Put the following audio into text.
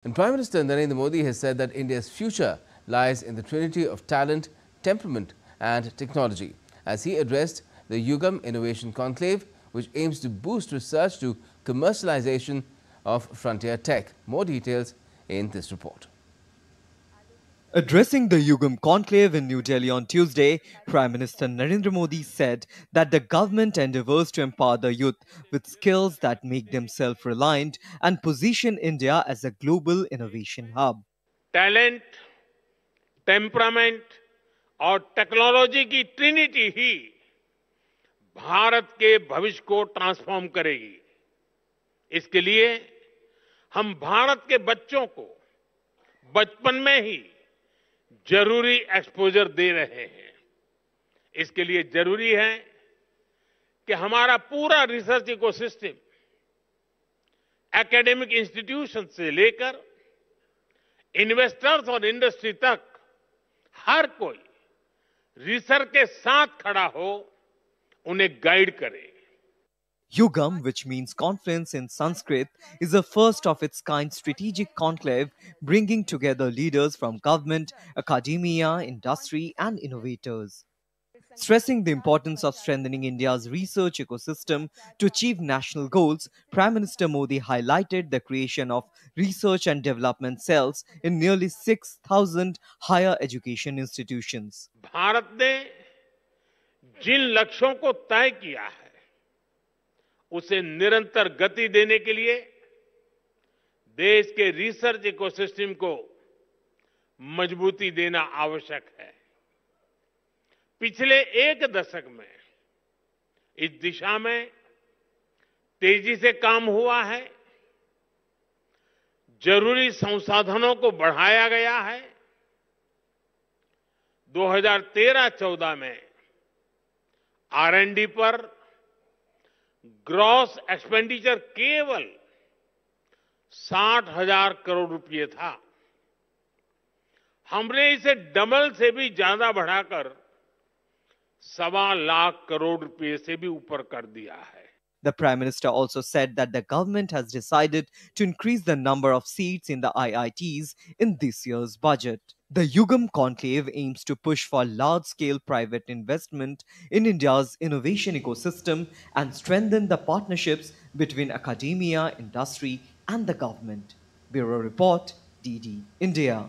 And Prime Minister Narendra Modi has said that India's future lies in the trinity of talent, temperament and technology, as he addressed the Yugam Innovation Conclave, which aims to boost research to commercialization of frontier tech. More details in this report. Addressing the Yugam Conclave in New Delhi on Tuesday, Prime Minister Narendra Modi said that the government endeavours to empower the youth with skills that make them self-reliant and position India as a global innovation hub. Talent, temperament और technology की Trinity ही भारत के भविष्य को transform करेगी। इसके लिए हम भारत के बच्चों को बचपन में ही जरूरी एक्सपोजर दे रहे हैं। इसके लिए जरूरी है कि हमारा पूरा रिसर्च इकोसिस्टम एकेडमिक इंस्टीट्यूशन से लेकर इन्वेस्टर्स और इंडस्ट्री तक हर कोई रिसर्च के साथ खड़ा हो, उन्हें गाइड करे। Yugam, which means conference in Sanskrit, is a first of its kind strategic conclave bringing together leaders from government, academia, industry, and innovators. Stressing the importance of strengthening India's research ecosystem to achieve national goals, Prime Minister Modi highlighted the creation of research and development cells in nearly 6,000 higher education institutions. Bharat ने जिन लक्ष्यों को तय किया है, उसे निरंतर गति देने के लिए देश के रिसर्च इकोसिस्टम को मजबूती देना आवश्यक है। पिछले एक दशक में इस दिशा में तेजी से काम हुआ है, जरूरी संसाधनों को बढ़ाया गया है। 2013-14 में R&D पर ग्रॉस एक्सपेंडिचर केवल 60,000 करोड़ रुपए था। हमने इसे डबल से भी ज्यादा बढ़ाकर 1.25 लाख करोड़ रुपए से भी ऊपर कर दिया है। The Prime Minister also said that the government has decided to increase the number of seats in the IITs in this year's budget. The Yugam Conclave aims to push for large-scale private investment in India's innovation ecosystem and strengthen the partnerships between academia, industry, and the government. Bureau Report, DD India.